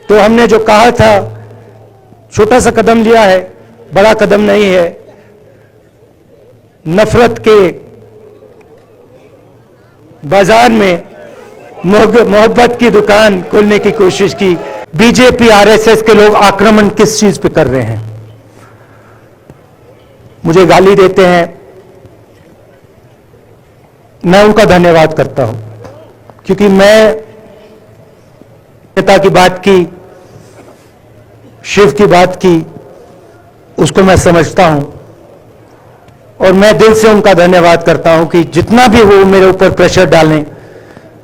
तो हमने जो कहा था, छोटा सा कदम लिया है, बड़ा कदम नहीं है। नफरत के बाजार में मोहब्बत की दुकान खोलने की कोशिश की। बीजेपी आरएसएस के लोग आक्रमण किस चीज पे कर रहे हैं? मुझे गाली देते हैं, मैं उनका धन्यवाद करता हूं, क्योंकि मैं नेता की बात की, शिव की बात की, उसको मैं समझता हूं और मैं दिल से उनका धन्यवाद करता हूं कि जितना भी वो मेरे ऊपर प्रेशर डालें,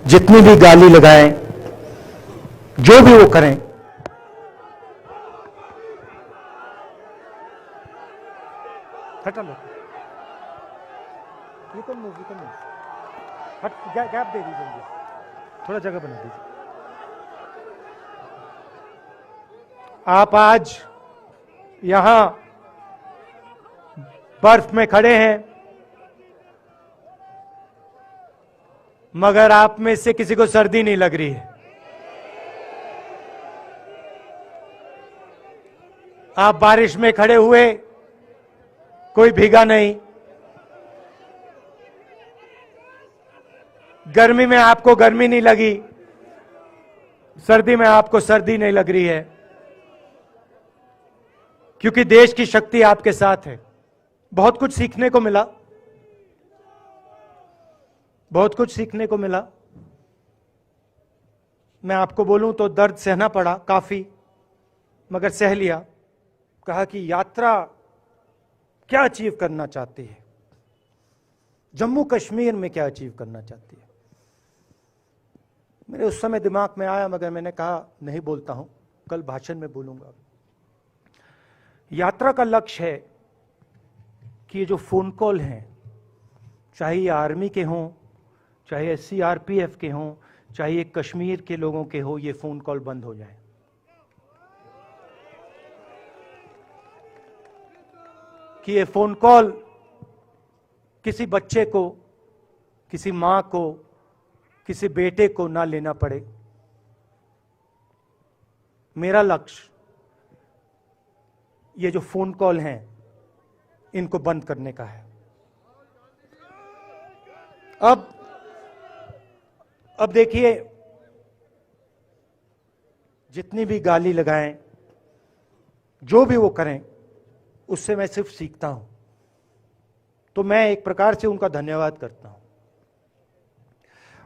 जितनी भी गाली लगाएं, जो भी वो करें, हटा लो, ये कौन मूव, हट, गैप दे दीजिए, थोड़ा जगह बना दीजिए। आप आज यहां बर्फ में खड़े हैं, मगर आप में से किसी को सर्दी नहीं लग रही है। आप बारिश में खड़े हुए, कोई भीगा नहीं। गर्मी में आपको गर्मी नहीं लगी, सर्दी में आपको सर्दी नहीं लग रही है, क्योंकि देश की शक्ति आपके साथ है। बहुत कुछ सीखने को मिला, बहुत कुछ सीखने को मिला। मैं आपको बोलूं तो दर्द सहना पड़ा काफी, मगर सह लिया। कहा कि यात्रा क्या अचीव करना चाहती है, जम्मू कश्मीर में क्या अचीव करना चाहती है। मेरे उस समय दिमाग में आया, मगर मैंने कहा नहीं बोलता हूं, कल भाषण में बोलूंगा। यात्रा का लक्ष्य है कि ये जो फोन कॉल हैं, चाहे ये आर्मी के हों, चाहे सीआरपीएफ के हों, चाहे ये कश्मीर के लोगों के हो, ये फोन कॉल बंद हो जाए। कि ये फोन कॉल किसी बच्चे को, किसी मां को, किसी बेटे को ना लेना पड़े। मेरा लक्ष्य ये जो फोन कॉल हैं, इनको बंद करने का है। अब देखिए, जितनी भी गाली लगाएं, जो भी वो करें, उससे मैं सिर्फ सीखता हूं। तो मैं एक प्रकार से उनका धन्यवाद करता हूं।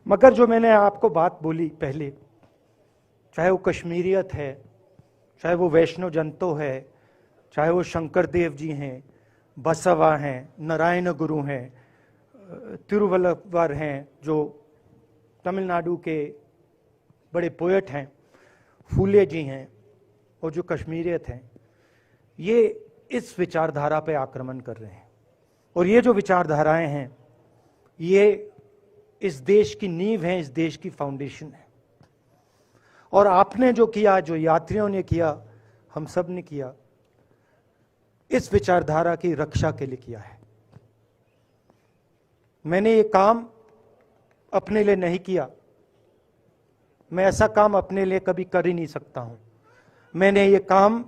मगर जो मैंने आपको बात बोली पहले, चाहे वो कश्मीरियत है, चाहे वो वैष्णव जनतो है, चाहे वो शंकर देव जी हैं, बसवा हैं, नारायण गुरु हैं, तिरुवल्लुवर हैं, जो तमिलनाडु के बड़े पोएट हैं, फूले जी हैं, और जो कश्मीरियत हैं, ये इस विचारधारा पे आक्रमण कर रहे हैं। और ये जो विचारधाराएं हैं, ये इस देश की नींव है, इस देश की फाउंडेशन है। और आपने जो किया, जो यात्रियों ने किया, हम सब ने किया, इस विचारधारा की रक्षा के लिए किया है। मैंने ये काम अपने लिए नहीं किया, मैं ऐसा काम अपने लिए कभी कर ही नहीं सकता हूं। मैंने ये काम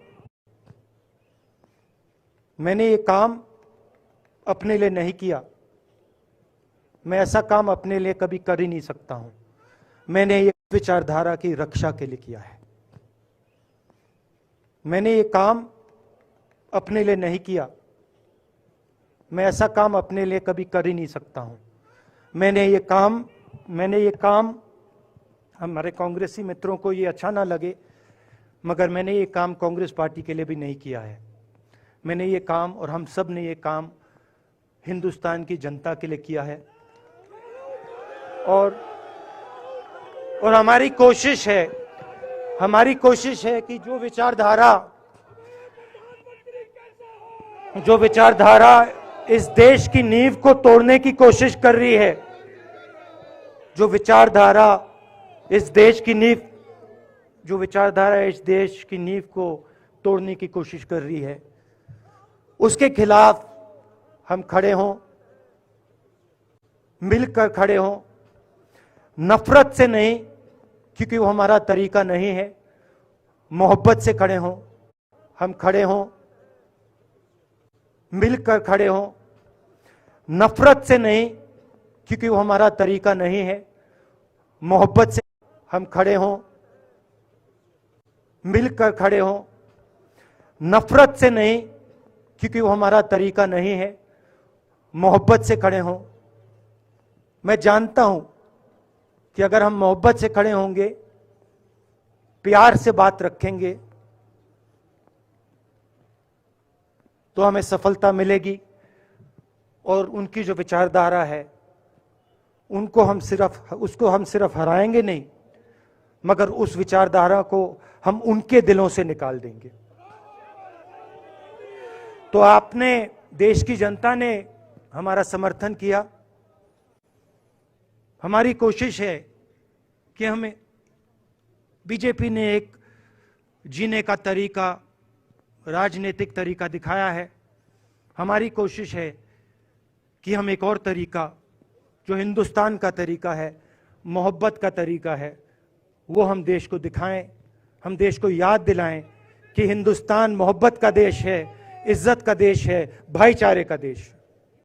अपने लिए नहीं किया, मैं ऐसा काम अपने लिए कभी कर ही नहीं सकता हूं। मैंने ये विचारधारा की रक्षा के लिए किया है। मैंने ये काम अपने लिए नहीं किया, मैं ऐसा काम अपने लिए कभी कर ही नहीं सकता हूं। मैंने ये काम हमारे कांग्रेसी मित्रों को ये अच्छा ना लगे, मगर मैंने ये काम कांग्रेस पार्टी के लिए भी नहीं किया है। मैंने ये काम, और हम सब ने ये काम हिंदुस्तान की जनता के लिए किया है। और हमारी कोशिश है कि जो विचारधारा इस देश की नींव को तोड़ने की कोशिश कर रही है, जो विचारधारा इस देश की नींव को तोड़ने की कोशिश कर रही है, उसके खिलाफ हम खड़े हों, मिलकर खड़े हों, नफरत से नहीं, क्योंकि वो हमारा तरीका नहीं है। मोहब्बत से खड़े हों, हम खड़े हों, मिलकर खड़े हों, नफरत से नहीं, क्योंकि वो हमारा तरीका नहीं है। मोहब्बत से हम खड़े हों, मिलकर खड़े हों, नफरत से नहीं, क्योंकि वो हमारा तरीका नहीं है। मोहब्बत से खड़े हों। मैं जानता हूं कि अगर हम मोहब्बत से खड़े होंगे, प्यार से बात रखेंगे, तो हमें सफलता मिलेगी। और उनकी जो विचारधारा है, उसको हम सिर्फ हराएंगे नहीं, मगर उस विचारधारा को हम उनके दिलों से निकाल देंगे। तो आपने, देश की जनता ने हमारा समर्थन किया। हमारी कोशिश है कि हमें, बीजेपी ने एक जीने का तरीका, राजनीतिक तरीका दिखाया है। हमारी कोशिश है कि हम एक और तरीका, जो हिंदुस्तान का तरीका है, मोहब्बत का तरीका है, वो हम देश को दिखाएं। हम देश को याद दिलाएं कि हिंदुस्तान मोहब्बत का देश है, इज्जत का देश है, भाईचारे का देश है।